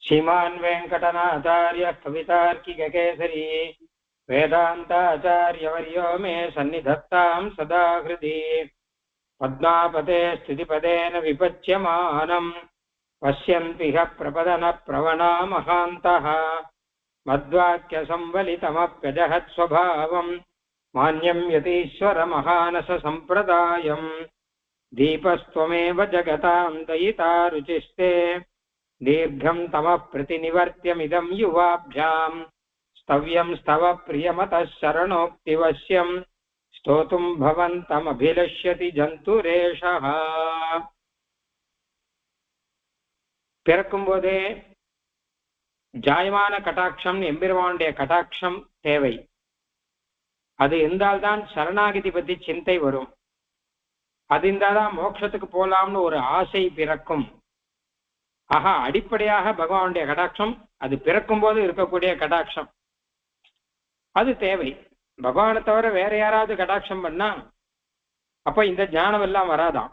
श्रीमान् वेङ्कटनाथार्य कवितार्किककेसरी वेदान्ताचार्यवर्यो मे सन्निधत्तां सदा हृदि पद्मापते स्थितिपदेन विपच्यमानं पश्यन्तिह प्रपदनप्रवणा महान्तः मद्वाक्यसंवलितमप्यजहत्स्वभावं मान्यं यतीश्वरमहानससम्प्रदायं दीपस्त्वमेव जगतां दयिता रुचिस्ते दीर्घं तमः प्रतिनिवर्त्यमिदं युवाभ्यां स्तव्यं स्तव प्रियमतः शरणोक्तिवश्यं स्तोतुं भवन्तमभिलष्यति जन्तुरेषः. பிறக்கும்போதே ஜாயமான கட்டாட்சம் எம்பெருமானுடைய கட்டாட்சம் தேவை. அது இருந்தால்தான் சரணாகதி பத்தி சிந்தை வரும். அது இருந்தால்தான் மோட்சத்துக்கு போலாம்னு ஒரு ஆசை பிறக்கும். ஆக அடிப்படையாக பகவானுடைய கடாட்சம் அது பிறக்கும் போது இருக்கக்கூடிய கடாட்சம் அது தேவை. பகவானை தவிர வேற யாராவது கடாட்சம் பண்ணா அப்ப இந்த ஞானம் எல்லாம் வராதான்.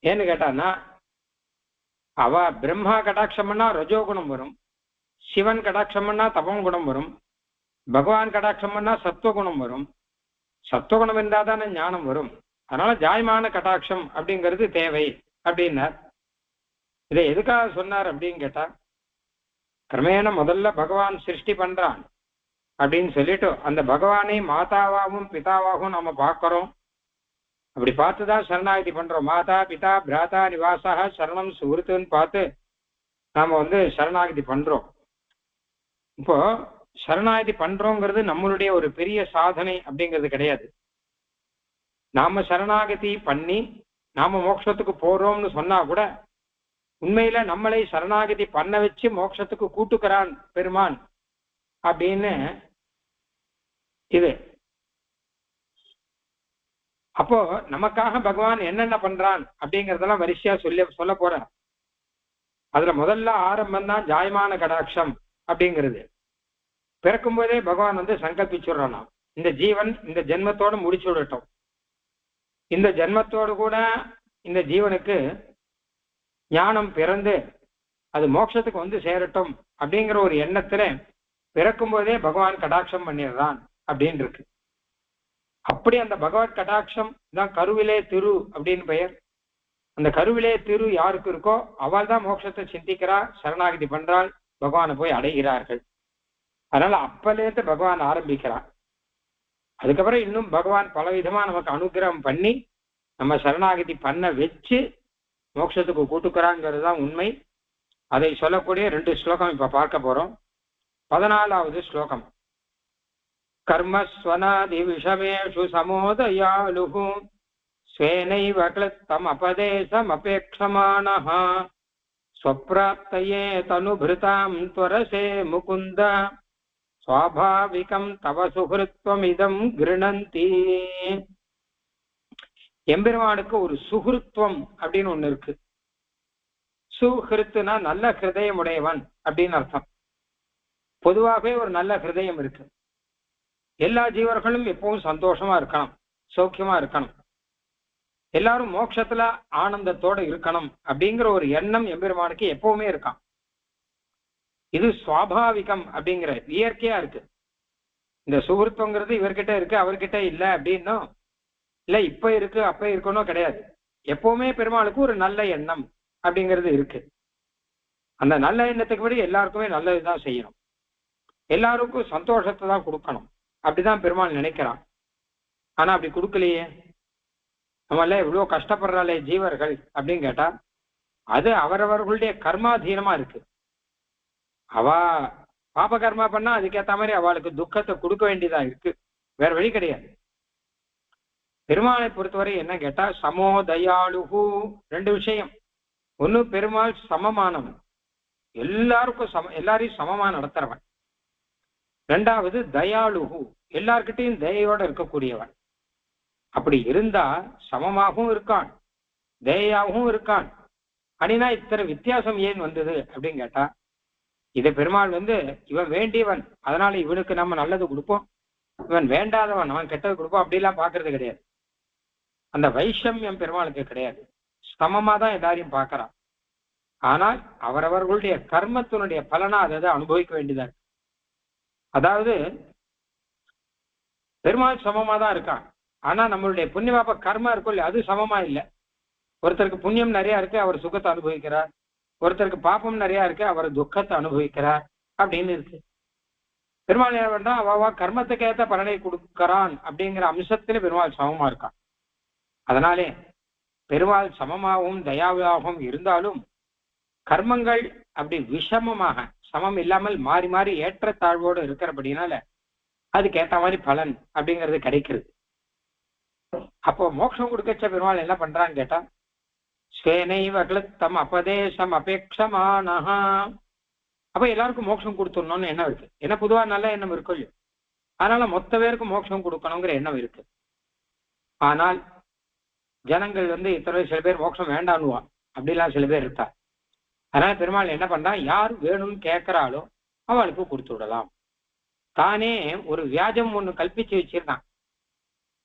ஏன்னு கேட்டான்னா அவ பிரம்மா கடாட்சம் பண்ணா ரஜோகுணம் வரும், சிவன் கடாட்சம் பண்ணா தபம் குணம் வரும், பகவான் கடாட்சம் பண்ணா சத்துவகுணம் வரும். சத்துவகுணம் இருந்தால் தானே ஞானம் வரும். அதனால ஜாயமான கடாட்சம் அப்படிங்கிறது தேவை அப்படின்னார். இதை எதுக்காக சொன்னார் அப்படின்னு கேட்டா, கிரமேண முதல்ல பகவான் சிருஷ்டி பண்றான் அப்படின்னு சொல்லிட்டு அந்த பகவானை மாதாவாகவும் பிதாவாகவும் நம்ம பார்க்கிறோம். அப்படி பார்த்துதான் சரணாகதி பண்றோம். மாதா பிதா பிராதா நிவாசா சரணம் சுகிருத்துன்னு பார்த்து நாம சரணாகதி பண்றோம். இப்போ சரணாகதி பண்றோங்கிறது நம்மளுடைய ஒரு பெரிய சாதனை அப்படிங்கிறது கிடையாது. நாம சரணாகதி பண்ணி நாம மோட்சத்துக்கு போறோம்னு சொன்னா கூட உண்மையில நம்மளை சரணாகதி பண்ண வச்சு மோட்சத்துக்கு கூட்டுக்கிறான் பெருமான் அப்படின்னு இது. அப்போ நமக்காக பகவான் என்னென்ன பண்றான் அப்படிங்கறதெல்லாம் வரிசையா சொல்ல போற. அதுல முதல்ல ஆரம்பம் தான் ஜாயமான கடாட்சம் அப்படிங்கிறது. பிறக்கும் போதே பகவான் சங்கல்பிச்சுடுறான், இந்த ஜீவன் இந்த ஜென்மத்தோட முடிச்சு விடட்டும், இந்த ஜென்மத்தோடு கூட இந்த ஜீவனுக்கு ஞானம் பிறந்து அது மோட்சத்துக்கு சேரட்டும் அப்படிங்கிற ஒரு எண்ணத்துல பிறக்கும் போதே பகவான் கடாட்சம் பண்ணிடுறான் அப்படின்னு இருக்கு. அப்படி அந்த பகவத் கடாட்சம் தான் கருவிலே திரு அப்படின்னு பெயர். அந்த கருவிலே திரு யாருக்கு இருக்கோ அவள் தான் மோட்சத்தை சிந்திக்கிறா, சரணாகதி பண்றாள், பகவானை போய் அடைகிறார்கள். அதனால அப்பலேருந்து பகவான் ஆரம்பிக்கிறான். அதுக்கப்புறம் இன்னும் பகவான் பலவிதமா நமக்கு அனுகிரகம் பண்ணி நம்ம சரணாகதி பண்ண வச்சு மோட்சத்துக்கு கூட்டுக்கிறாங்கிறது தான் உண்மை. அதை சொல்லக்கூடிய 2 ஸ்லோகம் இப்ப பார்க்க போறோம். 14வது ஸ்லோகம். கர்மஸ்வனாதி விஷமேஷு சமோதயாலுஹு ஸ்வேனைவ க்ளுப்தம் அபதேசம் அபேக்ஷமானஹ ஸ்வப்ராப்தயே தனுபிருதாம் த்வரசே முகுந்த ஸ்வாபாவிகம் தவ சுஹிருத்வமிதம் கிருணந்தி. எம்பெருமானுக்கு ஒரு சுஹிருத்வம் அப்படின்னு ஒண்ணு இருக்கு. சுஹிருத்துனா நல்ல ஹிருதயம் உடையவன் அப்படின்னு அர்த்தம். பொதுவாகவே ஒரு நல்ல ஹிருதயம் இருக்கு. எல்லா ஜீவர்களும் எப்பவும் சந்தோஷமா இருக்கணும், சௌக்கியமா இருக்கணும், எல்லாரும் மோட்சத்துல ஆனந்தத்தோட இருக்கணும் அப்படிங்கிற ஒரு எண்ணம் எம்பெருமானுக்கு எப்பவுமே இருக்கான். இது சுவாபாவிகம் அப்படிங்கிற இயற்கையா இருக்கு. இந்த சுகிருத்துவங்கிறது இவர்கிட்ட இருக்கு அவர்கிட்ட இல்லை அப்படின்னும் இல்ல இப்ப இருக்கு அப்ப இருக்கணும் கிடையாது. எப்பவுமே பெருமாளுக்கு ஒரு நல்ல எண்ணம் அப்படிங்கிறது இருக்கு. அந்த நல்ல எண்ணத்துக்கு படி எல்லாருக்குமே நல்லதுதான் செய்யணும், எல்லாருக்கும் சந்தோஷத்தை தான் கொடுக்கணும் அப்படிதான் பெருமாள் நினைக்கிறான். ஆனா அப்படி கொடுக்கலையே. நம்மள இவ்வளவு கஷ்டப்படுறாளே ஜீவர்கள் அப்படின்னு கேட்டா அது அவரவர்களுடைய கர்மாதீனமா இருக்கு. அவ பாப கர்மா பண்ணா அதுக்கேற்ற மாதிரி அவளுக்கு துக்கத்தை கொடுக்க வேண்டியதா இருக்கு, வேற வழி கிடையாது. பெருமாளை பொறுத்தவரை என்ன கேட்டா சமோ தயாளுகு 2 விஷயம். ஒண்ணு, பெருமாள் சமமானவன், எல்லாருக்கும் எல்லாரையும் சமமா நடத்துறவன். 2வது தயாளுகு, எல்லார்கிட்டையும் தயையோட இருக்கக்கூடியவன். அப்படி இருந்தா சமமாகவும் இருக்கான், தயாவும் இருக்கான். அப்படின்னா இத்தனை வித்தியாசம் ஏன் வந்தது அப்படின்னு கேட்டா இதை பெருமாள் இவன் வேண்டியவன் அதனால இவனுக்கு நம்ம நல்லது கொடுப்போம், இவன் வேண்டாதவன் அவன் கெட்டது கொடுப்போம் அப்படிலாம் பாக்குறது கிடையாது. அந்த வைஷமியம் பெருமாளுக்கு கிடையாது. சமமா தான் எல்லாரையும் பார்க்கறான். ஆனால் அவரவர்களுடைய கர்மத்தினுடைய பலனா அதை அனுபவிக்க வேண்டியதா இருக்கு. அதாவது பெருமாள் சமமா தான் இருக்கான். ஆனா நம்மளுடைய புண்ணிய பாப கர்மா இருக்கும் இல்லையா, அது சமமா இல்லை. ஒருத்தருக்கு புண்ணியம் நிறைய இருக்கு, அவர் சுகத்தை அனுபவிக்கிறார். ஒருத்தருக்கு பாப்பம் நிறைய இருக்கு, அவர் துக்கத்தை அனுபவிக்கிறார் அப்படின்னு இருக்கு. பெருமாள் என்ன பண்றான், அவ கர்மத்துக்கு ஏற்ற பலனை கொடுக்கறான் அப்படிங்கிற அம்சத்துல பெருமாள் சமமா இருக்கான். அதனாலே பெருமாள் சமமாகவும் தயாவாகவும் இருந்தாலும் கர்மங்கள் அப்படி விஷமமாக சமம் இல்லாமல் மாறி மாறி ஏற்றத்தாழ்வோடு இருக்கிறபடினால அதுக்கு ஏற்ற மாதிரி பலன் அப்படிங்கிறது கிடைக்கிறது. அப்போ மோட்சம் கொடுக்கச்ச பெருமாள் என்ன பண்றான்னு கேட்டா, ஸ்வேனைவ கிளுத்தம் அபதேசம் அபேட்சமானஹா. அப்ப எல்லாருக்கும் மோட்சம் கொடுத்துடணும்னு எண்ணம் இருக்கு. ஏன்னா பொதுவா நல்ல எண்ணம் இருக்கும் இல்லையோ, அதனால மொத்த பேருக்கும் மோட்சம் கொடுக்கணுங்கிற எண்ணம் இருக்கு. ஆனால் ஜனங்கள் இத்தனை சில பேர் மோட்சம் வேண்டான்னுவா, அப்படிலாம் சில பேர் இருக்கா. அதனால பெருமாள் என்ன பண்றான், யார் வேணும்னு கேட்கிறாளோ அவளுக்கு கொடுத்து விடலாம். தானே ஒரு வியாஜம் ஒண்ணு கல்பிச்சு வச்சிருந்தான்.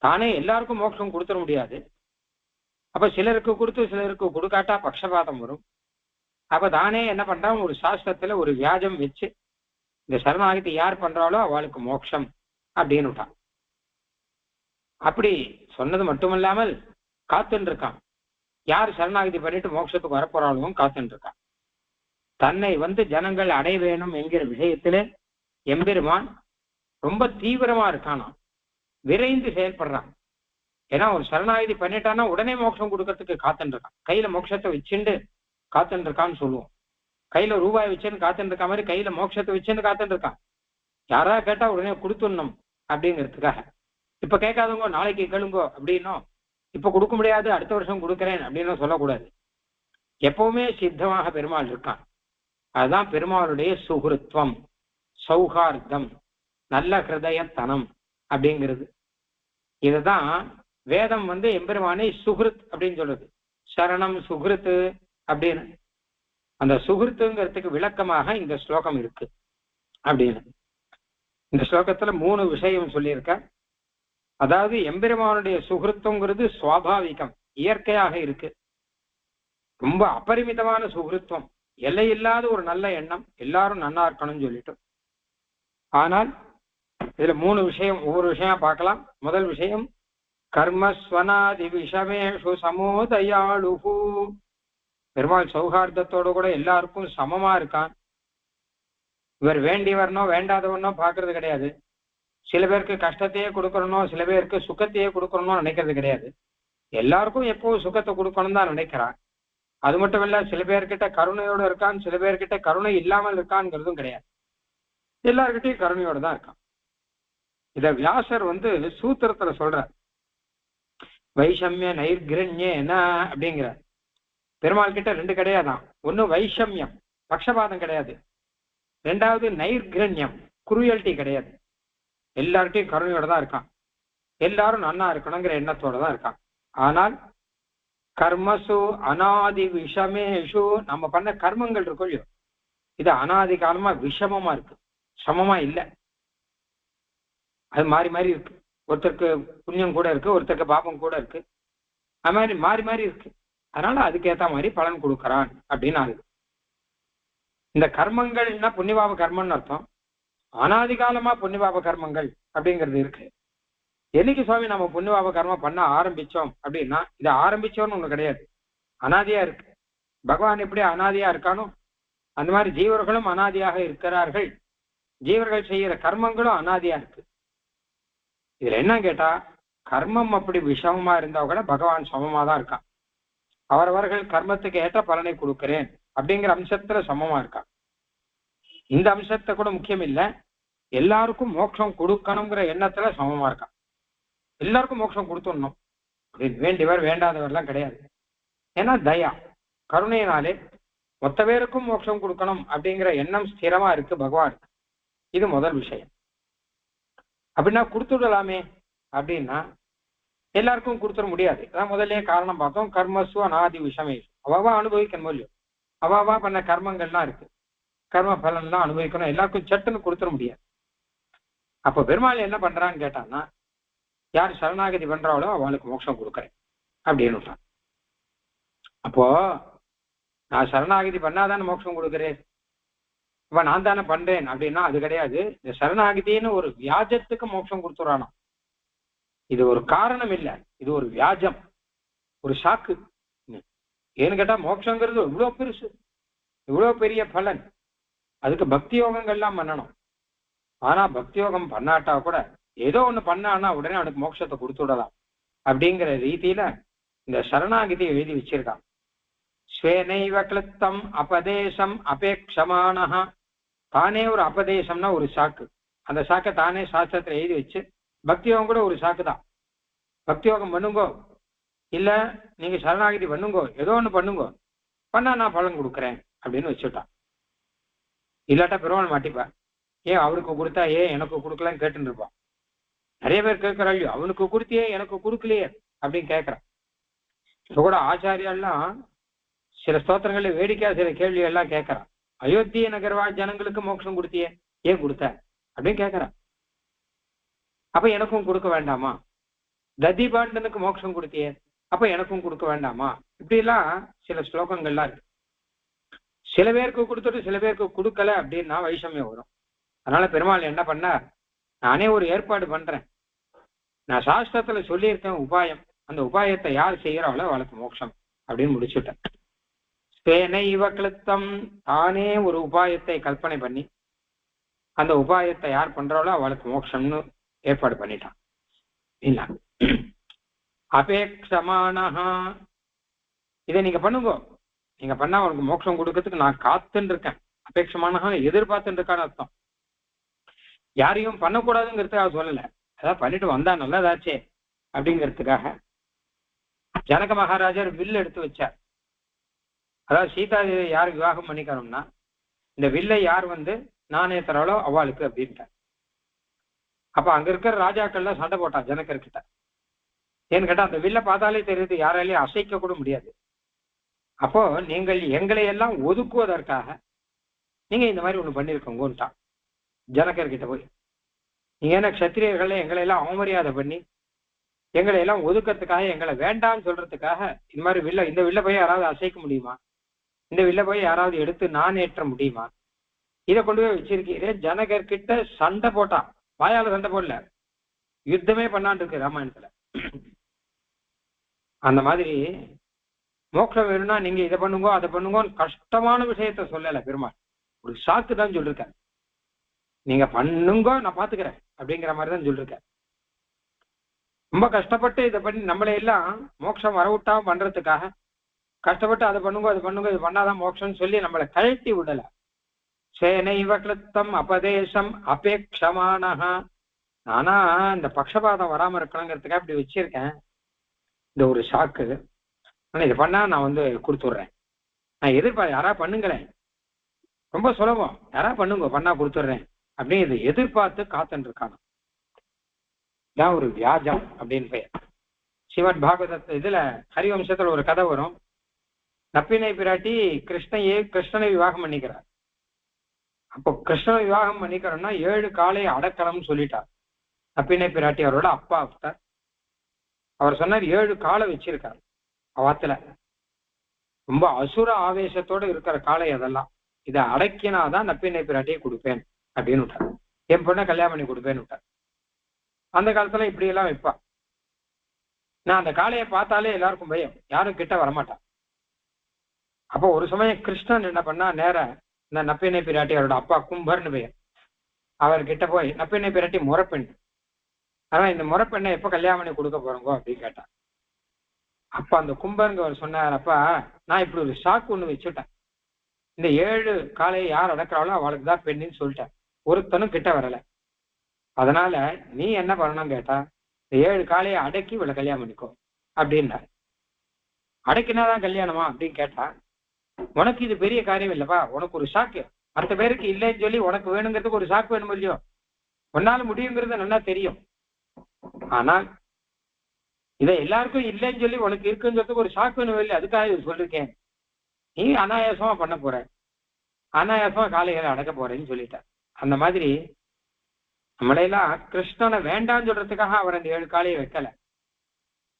தானே எல்லாருக்கும் மோட்சம் கொடுத்துட முடியாது. அப்ப சிலருக்கு கொடுத்து சிலருக்கு கொடுக்காட்டா பக்ஷபாதம் வரும். அப்ப தானே என்ன பண்றான், ஒரு சாஸ்திரத்துல ஒரு வியாஜம் வச்சு இந்த சரணாகதி யார் பண்றாளோ அவளுக்கு மோட்சம் அப்படின்னு விட்டான். அப்படி சொன்னது மட்டுமல்லாமல் காத்துன்னு இருக்கான். யார் சரணாகதி பண்ணிட்டு மோட்சத்துக்கு வரப்போறாலும் காத்துன்னு இருக்கான். தன்னை ஜனங்கள் அடைய வேணும் என்கிற விஷயத்துல எம்பெருமான் ரொம்ப தீவிரமா இருக்கானா, விரைந்து செயல்படுறான். ஏன்னா ஒரு சரணாகதி பண்ணிட்டான்னா உடனே மோட்சம் கொடுக்கறதுக்கு காத்துன்னு இருக்கான். கையில மோட்சத்தை வச்சுண்டு காத்துன்னு இருக்கான்னு சொல்லுவோம். கையில ரூபாய் வச்சுன்னு காத்துன்னு இருக்க மாதிரி கையில மோட்சத்தை வச்சுன்னு காத்துன்னு இருக்கான். யாரா கேட்டா உடனே கொடுத்துடணும் அப்படிங்கிறதுக்காக. இப்ப கேட்காதவங்க நாளைக்கு கேளுங்கோ அப்படின்னும், இப்ப கொடுக்க முடியாது அடுத்த வருஷம் கொடுக்குறேன் அப்படின்னு சொல்லக்கூடாது. எப்பவுமே சித்தமாக பெருமாள் இருக்கான். அதுதான் பெருமாளுடைய சுகிருத்வம், சௌஹார்த்தம், நல்ல ஹிருதயத்தனம் அப்படிங்கிறது. இதுதான் வேதம் எம்பெருமானை சுகிருத் அப்படின்னு சொல்றது. சரணம் சுகிருத்து அப்படின்னு அந்த சுகிருத்துங்கிறதுக்கு விளக்கமாக இந்த ஸ்லோகம் இருக்கு. அப்படின்னு இந்த ஸ்லோகத்துல 3 விஷயம் சொல்லியிருக்க. அதாவது எம்பெருமானுடைய சுகிருத்தங்கிறது சுவாபாவிகம், இயற்கையாக இருக்கு. ரொம்ப அபரிமிதமான சுகிருத்துவம், எல்லையில்லாத ஒரு நல்ல எண்ணம், எல்லாரும் நன்னா இருக்கணும்னு சொல்லிட்டு. ஆனால் இதுல 3 விஷயம், ஒவ்வொரு விஷயம் பார்க்கலாம். முதல் விஷயம், கர்மஸ்வனாதி விஷமேஷு சமோதயாளுஹு. பெருமாள் சௌஹார்தத்தோடு கூட எல்லாருக்கும் சமமா இருக்கான். இவர் வேண்டியவர்னோ வேண்டாதவனோ பாக்குறது கிடையாது. சில பேருக்கு கஷ்டத்தையே கொடுக்கறனோ சில பேருக்கு சுகத்தையே கொடுக்கணும்னு நினைக்கிறது கிடையாது. எல்லாருக்கும் எப்பவும் சுகத்தை கொடுக்கணும் தான் நினைக்கிறான். அது மட்டும் இல்ல, சில பேர்கிட்ட கருணையோடு இருக்கான், சில பேர்கிட்ட கருணை இல்லாமல் இருக்கான்ங்கிறதும் கிடையாது. எல்லார்கிட்டையும் கருணையோடு தான் இருக்கான். இத வியாசர் சூத்திரத்துல சொல்றார். வைஷமிய நைர்கிரண்யேன அப்படிங்கிறார். பெருமாள் கிட்ட 2 கிடையாதான். ஒண்ணு வைஷமியம், பக்ஷபாதம் கிடையாது. 2வது நைர்கிரண்யம், குருயல்ட்டி கிடையாது. எல்லார்கிட்டையும் கருணையோட தான் இருக்கான். எல்லாரும் நன்னா இருக்கணுங்கிற எண்ணத்தோட தான் இருக்கான். ஆனால் கர்மசு அனாதி விஷமேஷு, நம்ம பண்ண கர்மங்கள் இருக்கும் இல்லையோ, இது அனாதி காலமா விஷமமா இருக்கு, சமமா இல்லை. அது மாறி மாறி இருக்கு. ஒருத்தருக்கு புண்ணியம் கூட இருக்கு, ஒருத்தருக்கு பாபம் கூட இருக்கு. அது மாதிரி மாறி மாறி இருக்கு. அதனால அதுக்கேற்ற மாதிரி பலன் கொடுக்கறான் அப்படின்னு ஆகுது. இந்த கர்மங்கள்னா புண்ணியபாப கர்மம்னு அர்த்தம். அனாதிகாலமா புண்ணியபாப கர்மங்கள் அப்படிங்கிறது இருக்கு. என்னைக்கு சுவாமி நம்ம புண்ணியபாப கர்மம் பண்ண ஆரம்பிச்சோம் அப்படின்னா, இதை ஆரம்பிச்சோன்னு ஒண்ணு கிடையாது, அனாதியா இருக்கு. பகவான் எப்படி அனாதியா இருக்கானோ அந்த மாதிரி ஜீவர்களும் அனாதியாக இருக்கிறார்கள். ஜீவர்கள் செய்யற கர்மங்களும் அனாதியா இருக்கு. இதுல என்ன கேட்டா, கர்மம் அப்படி விஷமமா இருந்தா கூட பகவான் சமமா தான் இருக்கான். அவரவர்கள் கர்மத்துக்கு ஏற்ற பலனை கொடுக்கிறேன் அப்படிங்கிற அம்சத்துல சமமா இருக்கான். இந்த அம்சத்தை கூட முக்கியம் இல்லை, எல்லாருக்கும் மோட்சம் கொடுக்கணுங்கிற எண்ணத்துல சமமா இருக்கான். எல்லாருக்கும் மோட்சம் கொடுத்துடணும் அப்படின்னு வேண்டியவர் வேண்டாதவர்லாம் கிடையாது. ஏன்னா தயா, கருணையினாலே மொத்த பேருக்கும் மோட்சம் கொடுக்கணும் அப்படிங்கிற எண்ணம் ஸ்திரமா இருக்கு பகவானுக்கு. இது முதல் விஷயம். அப்படின்னா கொடுத்துடலாமே அப்படின்னா எல்லாருக்கும் கொடுத்துட முடியாது. அதான் முதல்ல காரணம் பார்த்தோம். கர்மசு அனாதி விஷமேஷு, அவாவா அனுபவிக்கணும் இல்லையோ, அவாவா பண்ண கர்மங்கள்லாம் இருக்கு, கர்ம பலன்லாம் அனுபவிக்கணும். எல்லாருக்கும் சட்டுன்னு கொடுத்துட முடியாது. அப்ப பெருமாள் என்ன பண்றான்னு கேட்டான்னா, யார் சரணாகதி பண்றாளோ அவளுக்கு மோட்சம் கொடுக்குறேன் அப்படின்னு. அப்போ நான் சரணாகதி பண்ணாதானே மோட்சம் கொடுக்குறேன், இப்ப நான் தானே பண்றேன் அப்படின்னா அது கிடையாது. இந்த சரணாகதின்னு ஒரு வியாஜத்துக்கு மோட்சம் கொடுத்துறானா. இது ஒரு காரணம் இல்லை, இது ஒரு வியாஜம், ஒரு சாக்கு. ஏன்னு கேட்டா மோட்சங்கிறது இவ்வளவு பெருசு, இவ்வளவு பெரிய பலன். அதுக்கு பக்தி யோகங்கள்லாம் பண்ணணும். ஆனா பக்தி யோகம் பண்ணாட்டா கூட ஏதோ ஒண்ணு பண்ணான்னா உடனே அவனுக்கு மோட்சத்தை கொடுத்து விடலாம் அப்படிங்கிற ரீதியில இந்த சரணாகதி எழுதி வச்சிருக்கான். ஸ்வேனைவ கிளுத்தம் அபதேசம் அபேக்ஷமானஹா. தானே ஒரு அபதேசம்னா ஒரு சாக்கு, அந்த சாக்கை தானே சாஸ்திரத்துல எழுதி வச்சு, பக்தி யோகம் கூட ஒரு சாக்கு தான். பக்தி யோகம் பண்ணுங்கோ, இல்ல நீங்க சரணாகதி பண்ணுங்கோ, ஏதோ ஒண்ணு பண்ணுங்கோ, பண்ணா நான் பலன் கொடுக்குறேன் அப்படின்னு வச்சுட்டான். இல்லாட்டா பெருமாள் மாட்டிப்பா. ஏன் அவருக்கு கொடுத்தா ஏன் எனக்கு கொடுக்கலன்னு கேட்டுன்னு இருப்பான். நிறைய பேர் கேட்கிறாள், அவனுக்கு கொடுத்தியே எனக்கு கொடுக்கலையே அப்படின்னு கேட்கிறான். இப்ப கூட ஆச்சாரியெல்லாம் சில ஸ்தோத்திரங்கள்ல வேடிக்கையா சில கேள்வி எல்லாம் கேட்கறான். அயோத்திய நகர்வாழ் ஜனங்களுக்கு மோட்சம் கொடுத்தியே, ஏன் கொடுத்த அப்படின்னு கேட்கறான். அப்ப எனக்கும் கொடுக்க வேண்டாமா? ததிபாண்டனுக்கு மோட்சம் கொடுத்தியே, அப்ப எனக்கும் கொடுக்க வேண்டாமா? இப்படி எல்லாம் சில ஸ்லோகங்கள்லாம் இருக்கு. சில பேருக்கு கொடுத்துட்டு சில பேருக்கு கொடுக்கல அப்படின்னா வைஷமியம் வரும். அதனால பெருமாள் என்ன பண்ணார், நானே ஒரு ஏற்பாடு பண்றேன், நான் சாஸ்திரத்துல சொல்லியிருக்கேன் உபாயம், அந்த உபாயத்தை யார் செய்யறாங்களோ அவளுக்கு மோட்சம் அப்படின்னு முடிச்சுட்டேன். ஸ்வேனைவ கிளுத்தம், தானே ஒரு உபாயத்தை கல்பனை பண்ணி அந்த உபாயத்தை யார் பண்றாளோ அவளுக்கு மோட்சம்னு ஏற்பாடு பண்ணிட்டான். இல்ல அபேக்ஷமானஹா, இதை நீங்க பண்ணுங்க, நீங்க பண்ணா அவனுக்கு மோட்சம் கொடுக்கறதுக்கு நான் காத்துன்னு இருக்கேன். அபேட்சமானஹா எதிர்பார்த்துட்டு இருக்கான்னு அர்த்தம். யாரையும் பண்ணக்கூடாதுங்கிறதுக்காக சொல்லல, அதான் பண்ணிட்டு வந்தா நல்லதாச்சே அப்படிங்கிறதுக்காக. ஜனக மகாராஜர் வில் எடுத்து வச்சார். அதாவது சீதாதேவி யார் விவாகம் பண்ணிக்கணும்னா இந்த வில்லை யார் நானே தராளோ அவளுக்கு அப்படின்ட்டார். அப்ப அங்க இருக்கிற ராஜாக்கள்லாம் சண்டை போட்டான் ஜனகர்கிட்ட. ஏன்னு கேட்டா அந்த வில்லை பார்த்தாலே தெரியுது, யாராலையும் அசைக்க கூட முடியாது. அப்போ நீங்கள் எங்களை எல்லாம் ஒதுக்குவதற்காக நீங்க இந்த மாதிரி ஒண்ணு பண்ணிருக்கோங்கன்ட்டான் ஜனகர்கிட்ட போய். நீங்க என்ன கஷத்திரியர்களை எங்களை எல்லாம் அவமரியாதை பண்ணி எங்களை எல்லாம் ஒதுக்கிறதுக்காக, எங்களை வேண்டாம்னு சொல்றதுக்காக இந்த மாதிரி இந்த வில்ல போய் யாராவது அசைக்க முடியுமா? இந்த வில்ல போய் யாராவது எடுத்து நான் ஏற்ற முடியுமா? இதை கொண்டு போய் வச்சிருக்கீரே. ஜனகர்கிட்ட சண்டை போட்டான், வாயால சண்டை போடல, யுத்தமே பண்ணான்னு இருக்கு ராமாயணத்துல. அந்த மாதிரி மோட்சம் வேணும்னா நீங்க இதை பண்ணுங்க அதை பண்ணுங்கன்னு கஷ்டமான விஷயத்த சொல்லல பெருமாள், ஒரு சாக்கு தான் சொல்லிருக்கேன். நீங்க பண்ணுங்க நான் பாத்துக்கிறேன் அப்படிங்கிற மாதிரி தான் சொல்லிருக்கேன். ரொம்ப கஷ்டப்பட்டு இதை பண்ணி நம்மளை எல்லாம் மோட்சம் வரவிட்டாம பண்றதுக்காக கஷ்டப்பட்டு அதை பண்ணுங்க இது பண்ணாதான் மோட்சம்னு சொல்லி நம்மளை கழட்டி விடல. சேனைவ கிளுத்தம் அபதேசம் அபேக்ஷமானஹா. நானா இந்த பக்ஷபாதம் வராம இருக்கணுங்கிறதுக்காக இப்படி வச்சிருக்கேன் இந்த ஒரு சாக்கு. ஆனா இதை பண்ணா நான் கொடுத்துட்றேன், நான் எதிர்பார்க்க யாரா பண்ணுங்களேன், ரொம்ப சுலபம், யாரா பண்ணுங்க பண்ணா கொடுத்துட்றேன் அப்படின்னு இதை எதிர்பார்த்து காத்துட்டு இருக்காங்க. இதான் ஒரு வியாஜம் அப்படின்னு பெயர். சிவன் பாகவத இதுல ஹரிவம்சத்துல ஒரு கதை வரும். நப்பினை பிராட்டி கிருஷ்ணனை விவாகம் பண்ணிக்கிறார். அப்போ கிருஷ்ணனை விவாகம் பண்ணிக்கிறோம்னா 7 காலை அடக்கலம்னு சொல்லிட்டார் நப்பினை பிராட்டி. அவரோட அப்பா அவர் சொன்னார் 7 காலை வச்சிருக்காரு அவாத்துல. ரொம்ப அசுர ஆவேசத்தோட இருக்கிற காலை அதெல்லாம், இதை அடக்கினாதான் நப்பினை பிராட்டியை கொடுப்பேன் அப்படின்னு விட்டார். என் பொண்ணை கல்யாணம் பண்ணி கொடுப்பேன்னு விட்டார். அந்த காலத்துல இப்படி எல்லாம் வைப்பா. நான் அந்த காளையை பார்த்தாலே எல்லாருக்கும் பயம், யாரும் கிட்ட வரமாட்டான். அப்போ ஒரு சமயம் கிருஷ்ணன் என்ன பண்ணா, நேர இந்த நப்பினை பிராட்டி அவரோட அப்பா கும்பர்னு பெயர், அவர்கிட்ட போய் நப்பினை பிராட்டி முறைப்பெண், ஆனா இந்த முறைப்பெண்ணை எப்ப கல்யாணம் பண்ணி கொடுக்க போறோங்க அப்படின்னு கேட்டான். அப்ப அந்த கும்பருங்க அவர் சொன்னார், அப்பா நான் இப்படி ஒரு சாக்கு ஒண்ணு வச்சுட்டேன், இந்த 7 காளையை யார் அடக்கிறாளோ அவளுக்கு தான் பெண்ணுன்னு சொல்லிட்டேன், ஒருத்தனும் கிட்ட வரல. அதனால நீ என்ன பண்ணணும் கேட்டா, இந்த 7 காளையை அடக்கி இவளை கல்யாணம் பண்ணிக்கோ அப்படின்னா. அடக்கினாதான் கல்யாணமா அப்படின்னு கேட்டா, உனக்கு இது பெரிய காரியம் இல்லப்பா, உனக்கு ஒரு சாக்கு, மற்ற பேருக்கு இல்லைன்னு சொல்லி உனக்கு வேணுங்கிறதுக்கு ஒரு சாக்கு வேணும் இல்லையோ, உன்னால முடியுங்கிறது நல்லா தெரியும். ஆனால் இதை எல்லாருக்கும் இல்லைன்னு சொல்லி உனக்கு இருக்குன்னு சொல்றதுக்கு ஒரு சாக்கு வேணும் இல்லை, அதுக்காக இது சொல்லிருக்கேன். நீ அனாயாசமா பண்ண போற, அனாயாசமா காளைகளை அடக்க போறேன்னு சொல்லிட்ட. அந்த மாதிரி நம்மளையெல்லாம் கிருஷ்ணனை வேண்டான்னு சொல்றதுக்காக அவர் அந்த 7 காளையை வைக்கல,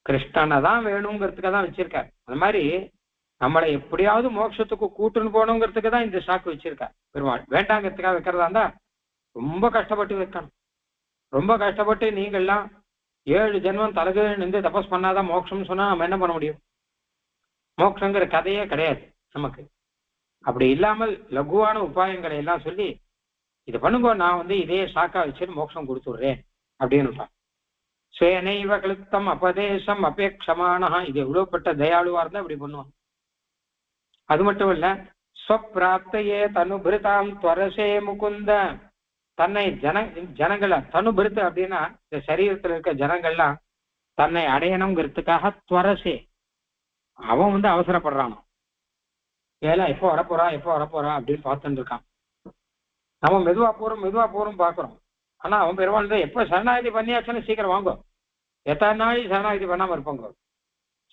கிருஷ்ணனை தான் வேணுங்கிறதுக்காக தான் வச்சிருக்காரு. அந்த மாதிரி நம்மளை எப்படியாவது மோட்சத்துக்கு கூட்டுன்னு போகணுங்கிறதுக்கு தான் இந்த சாக்கு வச்சிருக்கா பெருமாள். வேண்டாங்கிறதுக்காக வைக்கிறதா இருந்தா ரொம்ப கஷ்டப்பட்டு வைக்கணும். ரொம்ப கஷ்டப்பட்டு நீங்கள்லாம் 7 ஜென்மம் தலைகீழ் நின்று தபஸ் பண்ணாதான் மோட்சம்னு சொன்னா நம்ம என்ன பண்ண முடியும்? மோட்சங்கிற கதையே கிடையாது நமக்கு. அப்படி இல்லாமல் லகுவான உபாயங்களை எல்லாம் சொல்லி இதை பண்ணுங்க, நான் இதே சாக்கா வச்சுட்டு மோட்சம் கொடுத்துடுறேன் அப்படின்னு. சுயனைவ கிளுத்தம் அபதேசம் அபேட்சமானா, இது எவ்வளவுப்பட்ட தயாளுவா இருந்தா இப்படி பண்ணுவான். அது மட்டும் இல்ல, ஸ்வப்பிராப்தையே தனுபிருதாம் துவரசே முகுந்த, தன்னை ஜனங்களை தனுபிருத்து அப்படின்னா இந்த சரீரத்துல இருக்க ஜனங்கள்லாம் தன்னை அடையணுங்கிறதுக்காக துவரசே அவன் அவசரப்படுறான். ஏலா எப்போ வரப்போறா அப்படின்னு பார்த்துட்டு இருக்கான். நம்ம மெதுவா போறோம் பாக்குறோம். ஆனா அவன் பெருமாள் எப்ப சரணாகதி பண்ணியாச்சுன்னு சீக்கிரம் வாங்க, எத்தனை நாள் சரணாகதி பண்ணாம இருப்பாங்க,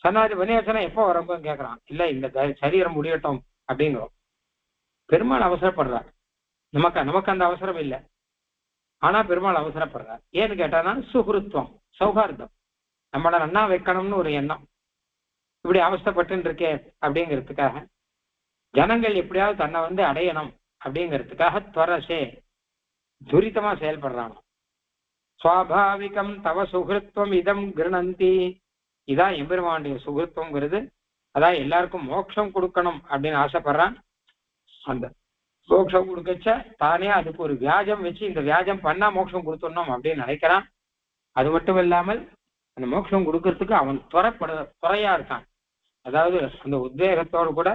சரணாகதி பண்ணியாச்சுன்னா எப்போ வரப்போன்னு கேட்கறான். இல்ல இந்த சரீரம் முடியட்டும் அப்படிங்கிறோம். பெருமாள் அவசரப்படுறார். நமக்கு அந்த அவசரம் இல்லை. ஆனா பெருமாள் அவசரப்படுறார். ஏன்னு கேட்டானா சுகிருத்வம், சௌகார்தம், நம்மளை நன்னா வைக்கணும்னு ஒரு எண்ணம். இப்படி அவஸ்தப்பட்டு இருக்கே அப்படிங்கிறதுக்காக, ஜனங்கள் எப்படியாவது தன்னை அடையணும் அப்படிங்கிறதுக்காக துவரசே துரிதமா செயல்படுறானோ. சுவாபாவிகம் தவ சுகிருத்வம் இதம் கிருணந்தி, இதான் எம்பெருமானுடைய சுகிருத்வங்கிறது. அதான் எல்லாருக்கும் மோட்சம் கொடுக்கணும் அப்படின்னு ஆசைப்படுறான். அந்த மோட்சம் கொடுக்கச்ச தானே அதுக்கு ஒரு வியாஜம் வச்சு இந்த வியாஜம் பண்ணா மோட்சம் கொடுத்துடணும் அப்படின்னு நினைக்கிறான். அது மட்டும் இல்லாமல் அந்த மோட்சம் கொடுக்கறதுக்கு அவன் துறையா இருக்கான். அதாவது அந்த உத்வேகத்தோடு கூட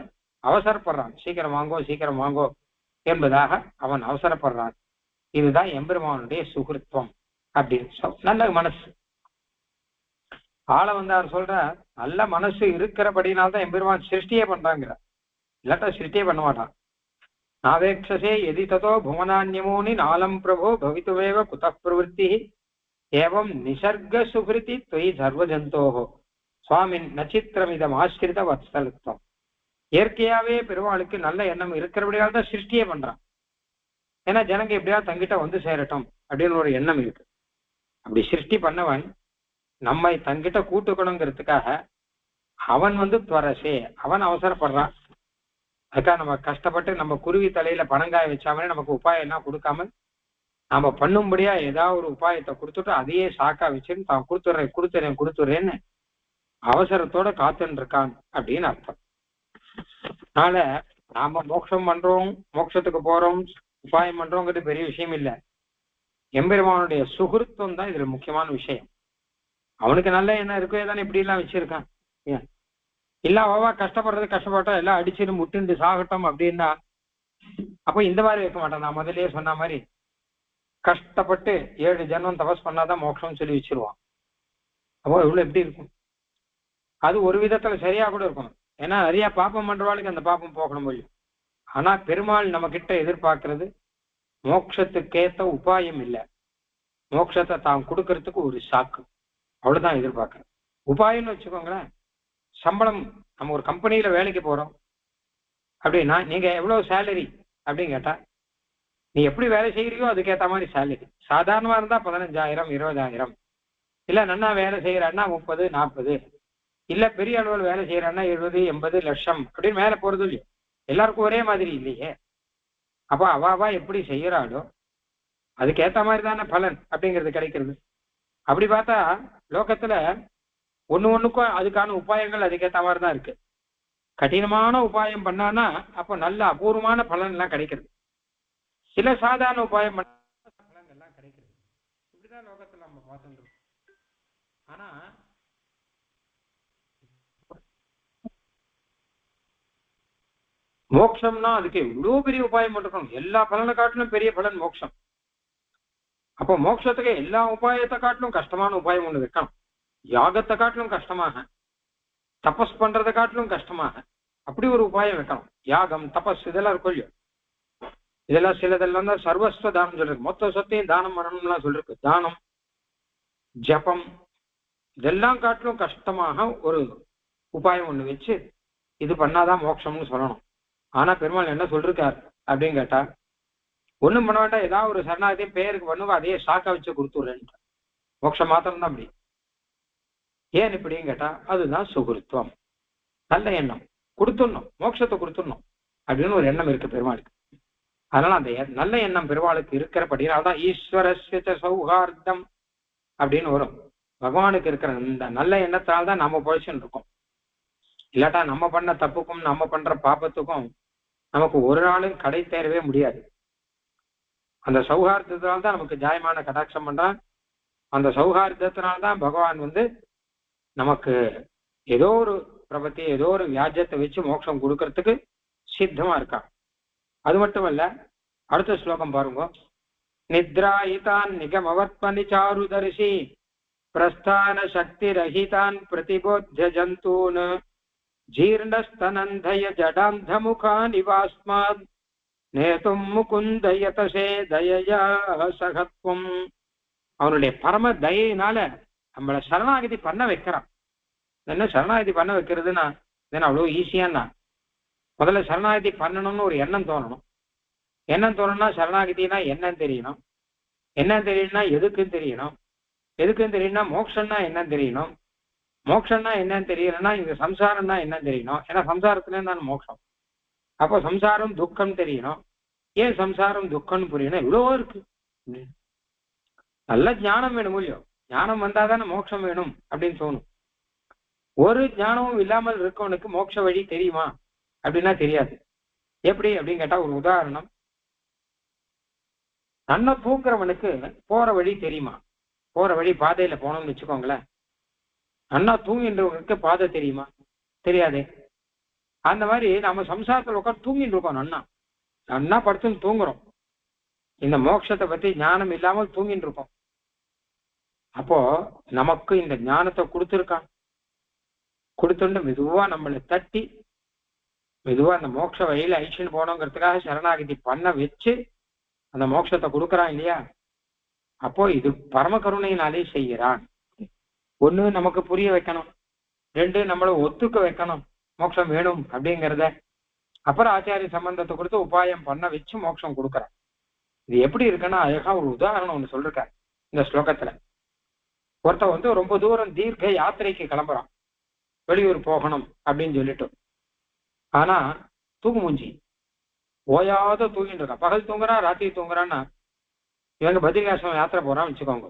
அவசரப்படுறான். சீக்கிரம் வாங்கோ என்பதாக அவன் அவசரப்படுறான். இதுதான் எம்பெருமானுடைய சுகிருத்வம் அப்படின்னு. நல்ல மனசு ஆள வந்தார் சொல்ற, நல்ல மனசு இருக்கிறபடினால்தான் எம்பெருமான் சிருஷ்டியே பண்றாங்கிற, இல்லாட்டா சிருஷ்டியே பண்ண மாட்டான். நாவேக்ஷசே எதி ததோ புவனான்யமோனி நாலம் பிரபோ பவித்துவேவ குத பிரவருத்தி ஏவம் நிசர்க சுகிருதி தொய் சர்வஜந்தோகோ சுவாமின் நச்சித்திரமிதம் ஆசிரித வத்சலத்துவம். இயற்கையாவே பெருமாளுக்கு நல்ல எண்ணம் இருக்கிறபடியால் தான் சிருஷ்டியே பண்றான். ஏன்னா ஜனங்க எப்படியாவது தங்கிட்ட சேரட்டும் அப்படின்னு ஒரு எண்ணம் இருக்கு. அப்படி சிருஷ்டி பண்ணவன் நம்மை தங்கிட்ட கூட்டுக்கணுங்கிறதுக்காக அவன் துவரசே அவன் அவசரப்படுறான். அதுக்காக நம்ம கஷ்டப்பட்டு நம்ம குருவி தலையில பணங்காய வச்சாமலே நமக்கு உபாயம் எல்லாம் கொடுக்காமல் நாம பண்ணும்படியா ஏதாவது ஒரு உபாயத்தை கொடுத்துட்டு அதையே சாக்கா வச்சுன்னு தான் கொடுத்துறேன்னு அவசரத்தோட காத்துன்னு இருக்கான் அப்படின்னு அர்த்தம். அதனால நாம மோட்சம் பண்றோம், மோட்சத்துக்கு போறோம், உபாயம் பண்றோங்கிறது பெரிய விஷயம் இல்லை. எம்பெருமானுடைய சுகிருத்துவம் தான் இதுல முக்கியமான விஷயம். அவனுக்கு நல்ல எண்ணம் இருக்கோ தானே இப்படி எல்லாம் வச்சிருக்கான். ஏன் இல்ல அவவா கஷ்டப்பட்டா எல்லாம் அடிச்சுட்டு முட்டுண்டு சாகட்டும் அப்படின்னா அப்போ இந்த மாதிரி வைக்க மாட்டான். நான் முதலே சொன்ன மாதிரி கஷ்டப்பட்டு 7 ஜென்மம் தபஸ் பண்ணாதான் மோட்சம் சொல்லி வச்சிருவான். அப்போ இவ்வளவு எப்படி இருக்கும்? அது ஒரு விதத்துல சரியா கூட இருக்கணும். ஏன்னா நிறைய பாப்பம் பண்றவாளுக்கு அந்த பாப்பம் போகணும் முடியும். ஆனா பெருமாள் நம்ம கிட்ட எதிர்பார்க்கறது மோட்சத்துக்கேத்த உபாயம் இல்லை, மோட்சத்தை தான் கொடுக்கறதுக்கு ஒரு சாக்கு, அவ்வளவுதான் எதிர்பார்க்கறேன். உபாயம்னு வச்சுக்கோங்களேன், சம்பளம் நம்ம ஒரு கம்பெனியில வேலைக்கு போறோம் அப்படின்னா நீங்க எவ்வளவு சேலரி அப்படின்னு கேட்டா நீ எப்படி வேலை செய்யறியோ அதுக்கேற்ற மாதிரி சேலரி. சாதாரணமா இருந்தா 15,000 20,000, இல்ல நன்னா வேலை செய்யறான்னா 30 40, இல்ல பெரிய அளவில் வேலை செய்யறான்னா 70 80 லட்சம் அப்படின்னு மேல போறது இல்லையோ. எல்லாருக்கும் ஒரே மாதிரி இல்லையே. அப்ப அவாவா எப்படி செய்யறாளோ அதுக்கேற்ற மாதிரி தானே பலன் அப்படிங்கிறது கிடைக்கிறது. அப்படி பார்த்தா லோகத்துல ஒண்ணுக்கும் அதுக்கான உபாயங்கள் அதுக்கேற்ற மாதிரி தான் இருக்கு. கடினமான உபாயம் பண்ணானா அப்ப நல்ல அபூர்வமான பலன் எல்லாம் கிடைக்கிறது. சில சாதாரண உபாயம் பண்ண பலன் எல்லாம் கிடைக்கிறது. இப்படிதான் லோகத்துல நம்ம பார்த்துருக்கோம். ஆனா மோட்சம்னா அதுக்கு இவ்வளவு பெரிய உபாயம் இருக்கணும். எல்லா பலனை காட்டிலும் பெரிய பலன் மோட்சம். அப்போ மோட்சத்துக்கு எல்லா உபாயத்தை காட்டிலும் கஷ்டமான உபாயம் ஒண்ணு வைக்கணும். யாகத்தை காட்டிலும் கஷ்டமாக, தபஸ் பண்றதை காட்டிலும் கஷ்டமாக அப்படி ஒரு உபாயம் வைக்கணும். யாகம் தபஸ் இதெல்லாம் இருக்கும் இல்லையோ, இதெல்லாம் சிலதெல்லாம் தான் சர்வஸ்வ தானம் சொல்லிருக்கு. மொத்த சொத்தையும் தானம் பண்ணணும்லாம் சொல்லிருக்கு. தானம் ஜபம் இதெல்லாம் காட்டிலும் கஷ்டமாக ஒரு உபாயம் ஒண்ணு வச்சு இது பண்ணாதான் மோட்சம்னு சொல்லணும். ஆனா பெருமாள் என்ன சொல்லிருக்காரு அப்படின்னு கேட்டா, ஒண்ணும் பண்ண வேண்டாம், ஏதாவது ஒரு சரணாகத்தையும் பேருக்கு பண்ணுவோம், அதையே சாக்கா வச்சு கொடுத்துடுறேன். மோட்சம் மாத்திரம்தான் அப்படி. ஏன் இப்படின்னு கேட்டா அதுதான் சுகிருத்துவம், நல்ல எண்ணம். கொடுத்துடணும், மோட்சத்தை கொடுத்துடணும் அப்படின்னு ஒரு எண்ணம் இருக்கு பெருமாளுக்கு. அதனால அந்த நல்ல எண்ணம் பெருமாளுக்கு இருக்கிறபடினால்தான் ஈஸ்வரஸ்ய சௌஹார்த்தம் அப்படின்னு வரும். பகவானுக்கு இருக்கிற இந்த நல்ல எண்ணத்தால்தான் நம்ம பொழைச்சுன்னு இருக்கோம். இல்லாட்டா நம்ம பண்ண தப்புக்கும் நம்ம பண்ற பாப்பத்துக்கும் நமக்கு ஒரு நாளும் கடை தேரவே முடியாது. அந்த சௌஹார்தத்தினால்தான் நமக்கு நியாயமான கடாட்சம் பண்றான். அந்த சௌஹார்தத்தினால்தான் பகவான் நமக்கு ஏதோ ஒரு பிரபத்தி, ஏதோ ஒரு வியாஜத்தை வச்சு மோட்சம் கொடுக்கறதுக்கு சித்தமா இருக்கான். அது மட்டுமல்ல, அடுத்த ஸ்லோகம் பாருங்க. நித்ராயிதான் நிகமவத்மனி சாருதர்ஷி பிரஸ்தான சக்தி ரஹிதான் பிரதிபோத்ய ஜந்தூன் ஜீர்ணஸ்தனந்தய ஜடாந்த முகா நிவாஸ்மாத் நேதும் முகுந்தயதசே தயயா சகத்வம். அவனுடைய பரம தயினால நம்மளை சரணாகதி பண்ண வைக்கிறான். என்ன சரணாகதி பண்ண வைக்கிறதுன்னா அவ்வளவு ஈஸியானா, முதல்ல சரணாகதி பண்ணணும்னு ஒரு எண்ணம் தோணணும். எண்ணம் தோணும்னா சரணாகதினா என்னன்னு தெரியணும். என்னன்னு தெரியணும்னா எதுக்குன்னு தெரியணும். எதுக்குன்னு தெரியணும்னா மோட்சம்னா என்னன்னு தெரியணும். மோட்சம்னா என்னன்னு தெரியலன்னா இந்த சம்சாரம்னா என்னன்னு தெரியணும். ஏன்னா சம்சாரத்துல தான் மோட்சம். அப்போ சம்சாரம் துக்கம் தெரியணும். ஏன் சம்சாரம் துக்கம்னு புரியணும். இவ்வளவோ இருக்கு. நல்ல ஞானம் வேணும் இல்லையோ. ஞானம் வந்தாதானே மோட்சம் வேணும் அப்படின்னு தோணும். ஒரு ஞானமும் இல்லாமல் இருக்கவனுக்கு மோட்ச வழி தெரியுமா அப்படின்னா தெரியாது. எப்படி அப்படின்னு கேட்டா ஒரு உதாரணம். நல்லா தூங்குறவனுக்கு போற வழி தெரியுமா? போற வழி பாதையில போனோம்னு வச்சுக்கோங்களேன். நல்லா தூங்கின்றவனுக்கு பாதை தெரியுமா? தெரியாதே. அந்த மாதிரி நம்ம சம்சாரத்தில் உட்காந்து தூங்கிட்டு இருக்கோம். நன்னா படுத்துன்னு தூங்குறோம். இந்த மோட்சத்தை பத்தி ஞானம் இல்லாமல் தூங்கிட்டு இருக்கோம். அப்போ நமக்கு இந்த ஞானத்தை கொடுத்துருக்கான். கொடுத்துட்டு மெதுவா நம்மளை தட்டி மெதுவா அந்த மோட்ச வழியில ஐஷன் போனோங்கிறதுக்காக சரணாகதி பண்ண வச்சு அந்த மோட்சத்தை கொடுக்குறான் இல்லையா? அப்போ இது பரம கருணையினாலே செய்கிறான். ஒண்ணு நமக்கு புரிய வைக்கணும், ரெண்டு நம்மளை ஒத்துக்க வைக்கணும் மோட்சம் வேணும் அப்படிங்கிறத. அப்புறம் ஆச்சாரிய சம்பந்தத்தை கொடுத்து உபாயம் பண்ண வச்சு மோட்சம் கொடுக்குறான். இது எப்படி இருக்குன்னா அழகா ஒரு உதாரணம் ஒண்ணு சொல்லிருக்காரு இந்த ஸ்லோகத்துல. ஒருத்த ரொம்ப தூரம் தீர்க்க யாத்திரைக்கு கிளம்புறான், வெளியூர் போகணும் அப்படின்னு சொல்லிட்டு. ஆனா தூக்கு மூஞ்சி ஓயாத தூங்கிட்டு இருக்கான். பகல் தூங்குறான், ராத்திரி தூங்குறான்னா இவங்க பத்ரிகாசிரமம் யாத்திரை போறான்னு வச்சுக்கோங்க.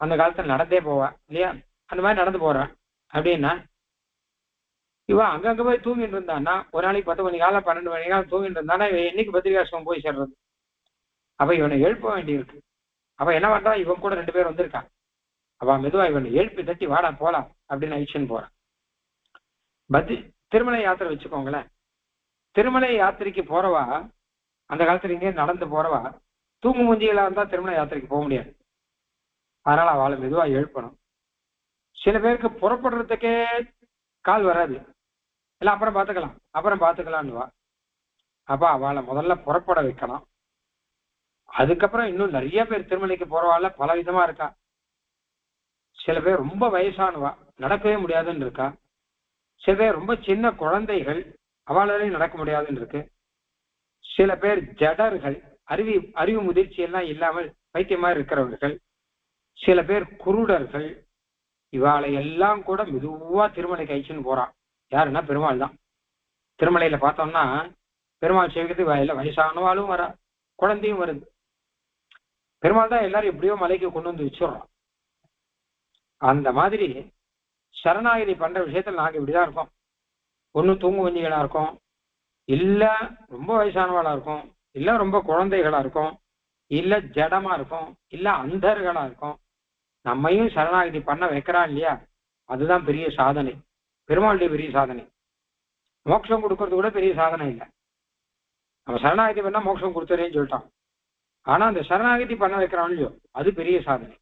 அந்த காலத்துல நடந்தே போவா இல்லையா? அந்த மாதிரி நடந்து போறான் அப்படின்னா இவன் அங்கங்க போய் தூங்கிட்டு இருந்தான்னா ஒரு நாளைக்கு 10 மணி காலம் 12 மணி காலம் தூங்கிட்டு இருந்தானா இவன் என்னைக்கு பத்ரிகாசிரமம் போய் சேர்றது? அப்ப இவனை எழுப்ப வேண்டியிருக்கு. அப்ப என்ன பண்றான்? இவன் கூட 2 பேர் வந்திருக்கான். அவன் மெதுவா இவனை எழுப்பி தட்டி வாடா போலாம் அப்படின்னு ஐஷன் போறான். திருமலை யாத்திரை வச்சுக்கோங்களேன். திருமலை யாத்திரைக்கு போறவா அந்த காலத்துல இங்கே நடந்து போறவா தூங்கு மூஞ்சிகளா இருந்தா திருமலை யாத்திரைக்கு போக முடியாது. அதனால அவளை மெதுவா எழுப்பணும். சில பேருக்கு புறப்படுறதுக்கே கால் வராது. இல்ல அப்புறம் பார்த்துக்கலாம்னுவா. அப்ப அவளை முதல்ல புறப்பட வைக்கணும். அதுக்கப்புறம் இன்னும் நிறைய பேர் திருமலைக்கு போறவாள் பல விதமா இருக்கா. சில பேர் ரொம்ப வயசானவா, நடக்கவே முடியாதுன்னு இருக்கா. சில பேர் ரொம்ப சின்ன குழந்தைகள், அவளாலையும் நடக்க முடியாதுன்னு இருக்கு. சில பேர் ஜடர்கள், அறிவு முதிர்ச்சி எல்லாம் இல்லாமல் பைத்தியமா இருக்கிறவர்கள். சில பேர் குருடர்கள். இவாளை எல்லாம் கூட மெதுவா திருமலைக்கு அழிச்சுன்னு போறான். யாருன்னா பெருமாள் தான். திருமலையில பார்த்தோம்னா பெருமாள் சேவிக்கிறதுக்கு வயசானவாளும் வரா, குழந்தையும் வருது. பெருமாள் தான் எல்லாரும் எப்படியோ மலைக்கு கொண்டு வந்து வச்சுடுறோம். அந்த மாதிரி சரணாகதி பண்ற விஷயத்துல நாங்க இப்படிதான் இருக்கோம். ஒண்ணு தூங்கு வஞ்சிகளா இருக்கும், இல்ல ரொம்ப வயசானவாளா இருக்கும், இல்ல ரொம்ப குழந்தைகளா இருக்கும், இல்ல ஜடமா இருக்கும், இல்ல அந்தர்களா இருக்கும். நம்மையும் சரணாகதி பண்ண வைக்கிறான் இல்லையா? அதுதான் பெரிய சாதனை, பெருமாளுடைய பெரிய சாதனை. மோட்சம் கொடுக்கறது கூட பெரிய சாதனை இல்லை. நம்ம சரணாகதி பண்ணா மோட்சம் கொடுத்துறேன்னு சொல்லிட்டான். ஆனா அந்த சரணாகதி பண்ண வைக்கிறான் இல்லையோ, அது பெரிய சாதனை.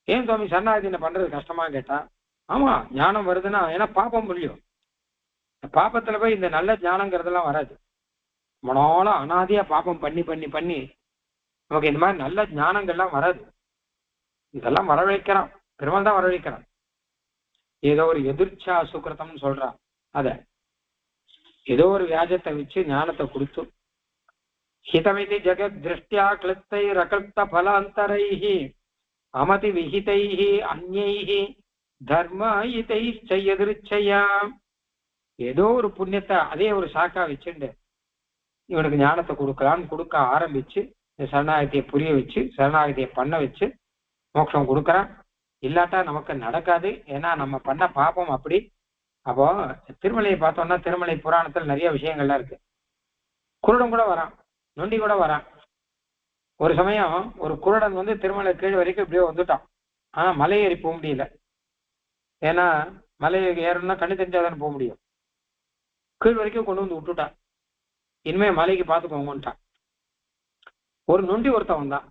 ஏன் சுவாமி சரணாகதி பண்றது கஷ்டமா கேட்டா, ஆமா ஞானம் வருதுன்னா ஏன்னா பாப்பம் புரியும். பாப்பத்துல போய் இந்த நல்ல ஞானங்கிறதெல்லாம் வராது. மனோல அனாதியா பாப்பம் பண்ணி பண்ணி பண்ணி நமக்கு இந்த மாதிரி நல்ல ஞானங்கள்லாம் வராது. இதெல்லாம் வரவழைக்கிறான், பெருமாள் தான் வரவழைக்கிறான். ஏதோ ஒரு எதிர்ச்சா சுக்கிரதம்னு சொல்றான். அத ஏதோ ஒரு வியாஜத்தை வச்சு ஞானத்தை கொடுத்து ஹிதமிதி ஜெகத் திருஷ்டியா கிளித்தை ரகல்ப்த பலாந்தரைஹி அமதி விஹிதைஹி அந்யைஹி தர்மாயிதைச்ச எதிர்ச்சையா. ஏதோ ஒரு புண்ணியத்தை அதே ஒரு சாக்கா வச்சுட்டு இவனுக்கு ஞானத்தை கொடுக்கலான்னு கொடுக்க ஆரம்பிச்சு இந்த சரணாகதியை புரிய வச்சு சரணாகதியை பண்ண வச்சு மோட்சம் கொடுக்குறான். இல்லாட்டா நமக்கு நடக்காது. ஏன்னா நம்ம பண்ண பாப்பம் அப்படி. அப்போ திருமலையை பார்த்தோம்னா திருமலை புராணத்துல நிறைய விஷயங்கள்லாம் இருக்கு. குருடன் கூட வரான், நொண்டி கூட வரான். ஒரு சமயம் ஒரு குருடன் வந்து திருமலை கீழ் வரைக்கும் இப்படியோ வந்துட்டான். ஆனா மலை ஏறி போக முடியல. ஏன்னா மலை ஏறணும்னா கண்ணு தெரிஞ்சாதானே போக முடியும். கீழ் வரைக்கும் கொண்டு வந்து விட்டுட்டான். இனிமே மலைக்கு பார்த்துக்கோங்கன்ட்டான். ஒரு நொண்டி ஒருத்தன் வந்தான்.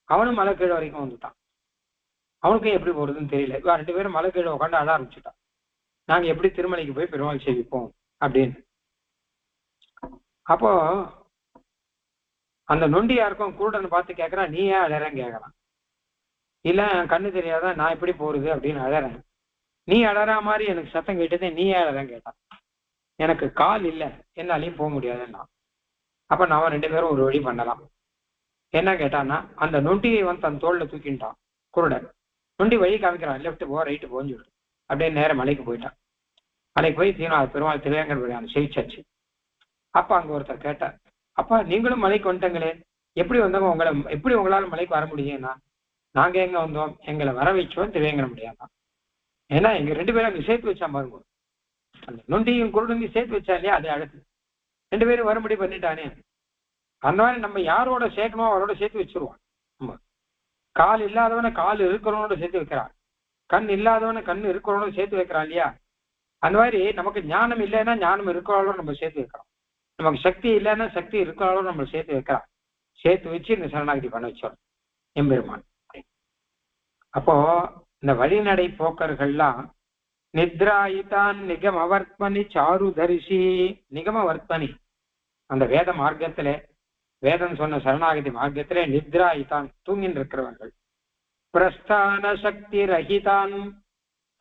அவனும் மலை கீழ் வரைக்கும் வந்துட்டான். அவனுக்கும் எப்படி போறதுன்னு தெரியல. இவன் 2 பேரும் மலை கீழே உட்காந்து அழ ஆரம்பிச்சுட்டான். நாங்க எப்படி திருமலைக்கு போய் பெருமாள் சேவிப்போம் அப்படின்னு. அப்போ அந்த நொண்டி யாருக்கும் குருடனை பார்த்து கேட்கறான், நீ ஏன் அழறேன்னு கேட்கறான். இல்ல கண்ணு தெரியாத நான் எப்படி போறது அப்படின்னு அழறேன். நீ அழறா மாதிரி எனக்கு சத்தம் கேட்டதே, நீ ஏன் அழறேன்னு கேட்டான். எனக்கு கால் இல்லை, என்னாலையும் போக முடியாதுன்னா. அப்ப நாம 2 பேரும் ஒரு வழி பண்ணலாம். என்ன கேட்டான்னா, அந்த நொண்டியை வந்து தன் தோல்ல தூக்கிட்டான் குருடன். நொண்டி வழி காமிக்கிறான், லெஃப்ட் போ ரைட்டு போன்னு சொல்லு. அப்படியே நேரம் மலைக்கு போயிட்டான். மலைக்கு போய் பெருமாள் திருவேங்கட செவிச்சாச்சு. அப்ப அங்க ஒருத்தர் கேட்டார், அப்பா நீங்களும் மலைக்கு வந்துட்டங்களே, எப்படி வந்தவங்க உங்களை எப்படி உங்களால மலைக்கு வர முடியும்னா, நாங்க எங்க வந்தோம், எங்களை வர வச்சோம் திருவேங்கட முடியாதான். ஏன்னா எங்க 2 பேரும் அங்க சேர்த்து வச்சா பாருங்க. அந்த நொண்டியும் குருடனையும் சேர்த்து வச்சா இல்லையா, அது அழகு. 2 பேரும் வரும்படி பண்ணிட்டானே. அந்த மாதிரி நம்ம யாரோட சேர்க்கணுமோ அவரோட சேர்த்து வச்சிருவோம். கால் இல்லாதவனை கால் இருக்கிறவனோட சேர்த்து வைக்கிறான், கண் இல்லாதவனை கண் இருக்கிறவனோட சேர்த்து வைக்கிறான் இல்லையா. அந்த மாதிரி நமக்கு ஞானம் இல்லைன்னா ஞானம் இருக்கிறாளோ நம்ம சேர்த்து வைக்கிறோம். நமக்கு சக்தி இல்லைன்னா சக்தி இருக்கிறாளோ நம்ம சேர்த்து வைக்கிறான். சேர்த்து வச்சு இந்த சரணாகதி பண்ண வச்சோம் எம்பெருமான். அப்போ இந்த வழிநடை போக்கர்கள்லாம் நித்ராயிதான் நிகமவர்த்மனி சாருதரிசி. நிகமவர்த்மனி அந்த வேத மார்க்கத்திலே, வேதம் சொன்ன சரணாகதி மார்க்கத்திலே நித்ராயிதான் தூங்கின்னு இருக்கிறவர்கள். பிரஸ்தான சக்தி ரஹிதான்,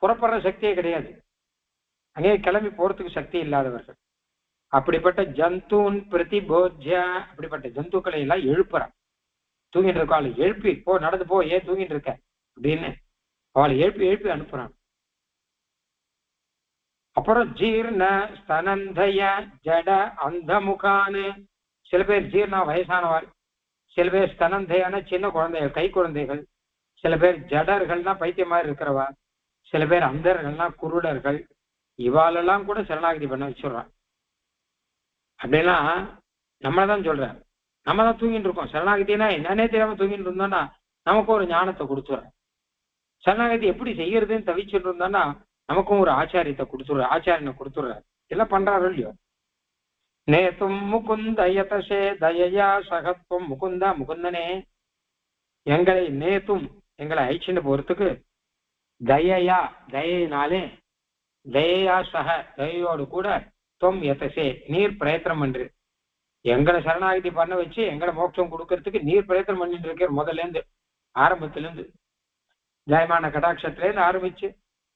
புறப்படுற சக்தியே கிடையாது, அங்கே கிளம்பி போறதுக்கு சக்தி இல்லாதவர்கள். அப்படிப்பட்ட ஜந்தூன் பிரதிபோஜ்ய, அப்படிப்பட்ட ஜந்துக்களை எல்லாம் எழுப்புறான். தூங்கிட்டு இருக்காள் எழுப்பி போ, நடந்து போ, ஏன் தூங்கிட்டு இருக்க அப்படின்னு அவளை எழுப்பி அனுப்புறான். அப்புறம் ஜீர்ண ஸ்தனந்தய ஜட அந்தமுகான்னு, சில பேர் ஜீர்ணா வயசானவாள், சில பேர் ஸ்தனந்தயான சின்ன குழந்தைகள் கை குழந்தைகள், சில பேர் ஜடர்கள்னா பைத்திய மாதிரி இருக்கிறவா, சில பேர் அந்தர்கள்னா குருடர்கள், இவாளெல்லாம் கூட சரணாகதி பண்ண வச்சுடுறான். அப்படின்னா நம்மளதான் சொல்றேன், நம்ம தான் தூங்கிட்டு இருக்கோம். சரணாகதினா என்னன்னே தெரியாம தூங்கிட்டு இருந்தோம்னா நமக்கு ஒரு ஞானத்தை கொடுத்துடுறேன். சரணாகதி எப்படி செய்யறதுன்னு தவிச்சுட்டு இருந்தோம்னா நமக்கும் ஒரு ஆச்சாரியத்தை கொடுத்துடுற, ஆச்சாரியனை கொடுத்துடுறாரு. எல்லாம் பண்றாரு இல்லையோ. நேத்தும் முகுந்த யதசே தயையா சகத்துவம் முகுந்தா, முகுந்தனே எங்களை நேத்தும் எங்களை ஐச்சின்னு போறதுக்கு தயையா தயினாலே, தயையா சக தயையோடு கூட தொம் யதசே நீர் பிரயத்தனம் பண்று, எங்களை சரணாகதி பண்ண வச்சு எங்களை மோட்சம் கொடுக்கறதுக்கு நீர் பிரயத்தனம் பண்ணிட்டு இருக்க. முதல்ல இருந்து ஆரம்பத்திலேருந்து ஜெயமான கடாட்சத்திலேருந்து ஆரம்பிச்சு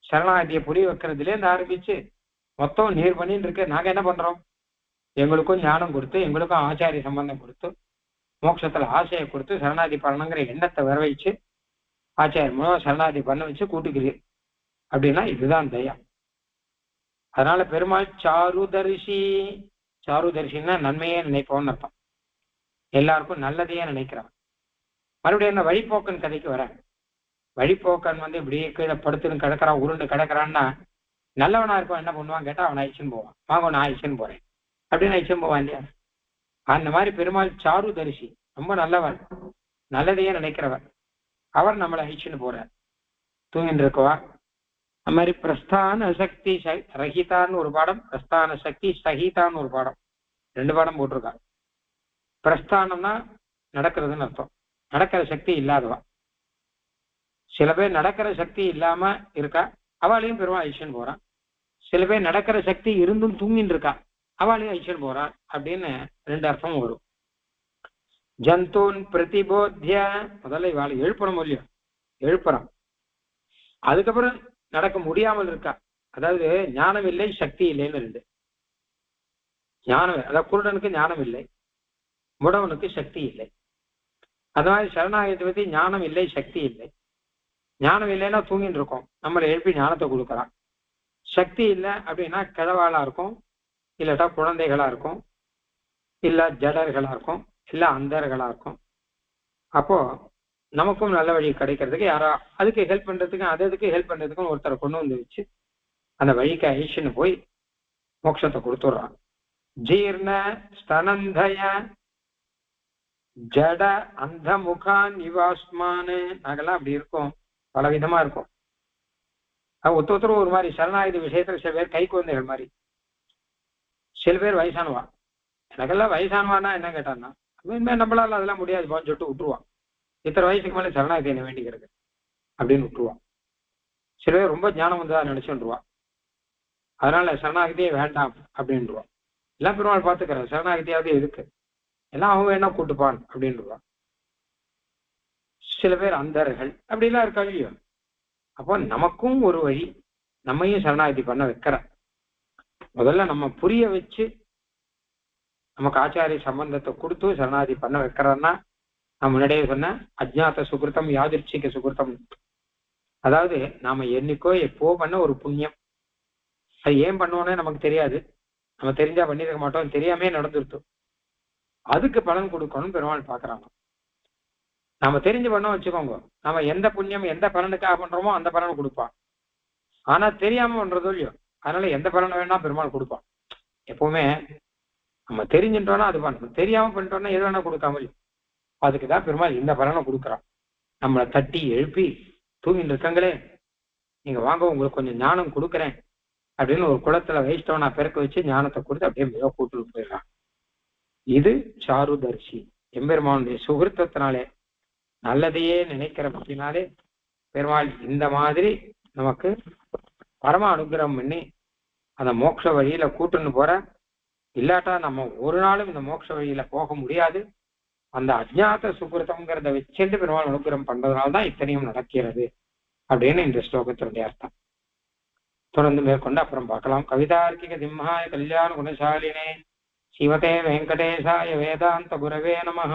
சரணாகதியை புரிய வைக்கிறதுல இருந்து ஆரம்பிச்சு மொத்தம் நீர் பண்ணிட்டு இருக்க. நாங்க என்ன பண்றோம், எங்களுக்கும் ஞானம் கொடுத்து எங்களுக்கும் ஆச்சாரிய சம்பந்தம் கொடுத்து மோட்சத்துல ஆசையை கொடுத்து சரணாகதி பண்ணணுங்கிற எண்ணத்தை வர வச்சு ஆச்சாரிய மூலம் சரணாகதி பண்ண வச்சு கூட்டுக்கிறீர் அப்படின்னா இதுதான் தயா. அதனால பெருமாள் சாருதரிசி, சாருதரிசின்னா நன்மையே நினைப்போம்னு அர்த்தம். எல்லாருக்கும் நல்லதையே நினைக்கிறான். மறுபடியும் என்ன வழிபோக்கன் கதைக்கு வர, வழிபோக்கன் வந்து இப்படியே கீழே படுத்துன்னு கிடக்கிறான், உருண்டு கிடக்கிறான்னா நல்லவனா இருக்கும் என்ன பண்ணுவான் கேட்டா அவனை அழிச்சுன்னு போவான். வாங்க நான் அழிச்சுன்னு போறேன் அப்படின்னு அழிச்சுன்னு போவான் இல்லையா. அந்த மாதிரி பெருமாள் சாருதரிசி, ரொம்ப நல்லவர், நல்லதையே நினைக்கிறவர். அவர் நம்மளை அழிச்சுன்னு போறார். தூங்கிட்டு இருக்கவா. அது மாதிரி பிரஸ்தான சக்தி ரஹிதான்னு ஒரு பாடம், பிரஸ்தான சக்தி சகிதான்னு ஒரு பாடம், 2 பாடம் போட்டிருக்கா. பிரஸ்தானம்னா நடக்கிறதுன்னு அர்த்தம், நடக்கிற சக்தி இல்லாதவா. சில பேர் நடக்கிற சக்தி இல்லாம இருக்கா, அவளையும் பெருமாள் ஐஷன் போறான். சில பேர் நடக்கிற சக்தி இருந்தும் தூங்கின்னு இருக்கா, அவளையும் ஐஷன் போறான் அப்படின்னு 2 அர்த்தமும் வரும். ஜந்தூன் பிரதிபோத்திய, முதல்ல இவாளை எழுப்பணும் இல்லையோ, எழுப்புறான். அதுக்கப்புறம் நடக்க முடியாமல் இருக்கா, அதாவது ஞானம் இல்லை சக்தி இல்லைன்னு 2. ஞானம், அதாவது குருடனுக்கு ஞானம் இல்லை, முடவனுக்கு சக்தி இல்லை. அது மாதிரி சரணாகதி பத்தி ஞானம் இல்லை சக்தி இல்லை. ஞானம் இல்லைன்னா தூங்கிட்டு இருக்கோம், நம்மளை எழுப்பி ஞானத்தை கொடுக்குறான். சக்தி இல்லை அப்படின்னா கிழவாளா இருக்கும், இல்லாட்டா குழந்தைகளா இருக்கும், இல்ல ஜடர்களா இருக்கும், இல்ல அந்தர்களா இருக்கும். அப்போ நமக்கும் நல்ல வழி கிடைக்கிறதுக்கு யாரா அதுக்கு ஹெல்ப் பண்றதுக்கு அதுக்கு ஹெல்ப் பண்றதுக்கும் ஒருத்தரை கொண்டு வந்து வச்சு அந்த வழிக்கு ஐஷன்னு போய் மோட்சத்தை கொடுத்துடுறான். ஜீர்ண ஸ்தனந்தய ஜட அந்த முகான் நிவாஸ்மானு நாங்கெல்லாம் அப்படி இருக்கும், பல விதமா இருக்கும். ஒருத்தரும் ஒரு மாதிரி சரணாயுத விஷயத்துல சில பேர் கை குழந்தைகள் மாதிரி, சில பேர் வயசானவா. எனக்கெல்லாம் வயசானவானா என்ன கேட்டான்னா நம்மளால அதெல்லாம் முடியாதுப்பான்னு சொல்லிட்டு விட்டுருவான். இத்தனை வயசுக்கு மேலே சரணாகதி என்ன வேண்டிக்கிறது அப்படின்னு விட்டுருவான். சில பேர் ரொம்ப ஞானம் வந்ததா நினைச்சுருவான், அதனால சரணாகதியே வேண்டாம் அப்படின்டுவான். எல்லாம் பெருமாள் பார்த்துக்கிறேன், சரணாகதியாவது எதுக்கு, எல்லாம் அவங்க வேணா கூட்டுப்பான் அப்படின்டுவான். சில பேர் அந்தர்கள் அப்படிலாம் இருக்காங்க. அப்போ நமக்கும் ஒரு வழி, நம்மையும் சரணாகதி பண்ண வைக்கிற முதல்ல நம்ம புரிய வச்சு நமக்கு ஆச்சாரிய சம்பந்தத்தை கொடுத்து சரணாகதி பண்ண வைக்கிறன்னா, நான் முன்னாடியே சொன்ன அஜ்ஞாத சுகிருத்தம் யாதிர்ச்சிக சுகிருத்தம். அதாவது நாம என்னைக்கோ எப்போ பண்ண ஒரு புண்ணியம், அது ஏன் பண்ணுவோன்னே நமக்கு தெரியாது, நம்ம தெரிஞ்சா பண்ணிருக்க மாட்டோம், தெரியாமே நடந்துருத்தோம், அதுக்கு பலன் கொடுக்கணும்னு பெருமாள் பாக்குறாங்க. நாம தெரிஞ்சு பண்ணோம் வச்சுக்கோங்க, நம்ம எந்த புண்ணியம் எந்த பலனுக்காக பண்றோமோ அந்த பலனை கொடுப்பான். ஆனா தெரியாம பண்றதோ இல்லையோ, அதனால எந்த பலனை வேணா பெருமாள் கொடுப்பான். எப்பவுமே நம்ம தெரிஞ்சுட்டோம்னா அது பண்ணணும், தெரியாம பண்ணிட்டோம்னா எது வேணா கொடுக்காம. அதுக்குதான் பெருமாள் இந்த பலனை கொடுக்குறான். நம்மளை தட்டி எழுப்பி தூங்கிட்டு இருக்காங்களே நீங்க வாங்க உங்களுக்கு கொஞ்சம் ஞானம் கொடுக்குறேன் அப்படின்னு ஒரு குளத்துல வைஷ்டவனா பெருக்க வச்சு ஞானத்தை கொடுத்து அப்படியே மிக கூட்டு போயிடறான். இது சாருதர்ஷி. எம்பெருமானுடைய சுகிருத்தத்தினாலே நல்லதையே நினைக்கிற அப்படின்னாலே பெருமாள் இந்த மாதிரி நமக்கு பரம அனுகிரகம் பண்ணி அந்த மோட்ச வழியில கூட்டுன்னு போற. இல்லாட்டா நம்ம ஒரு நாளும் இந்த மோட்ச வழியில போக முடியாது. அந்த அஜ்ஞாத சுகிருத்தம்ங்கிறத வச்சுட்டு பெருமாள் அனுகிரகம் பண்றதுனால்தான் இத்தனையும் நடக்கிறது அப்படின்னு இந்த ஸ்லோகத்தினுடைய அர்த்தம். தொடர்ந்து மேற்கொண்டு அப்புறம் பார்க்கலாம். கவிதார்க்கிக சிம்ஹாய கல்யாண குணசாலினே ஸ்ரீமதே வெங்கடேசாய வேதாந்த குரவே நமஹ.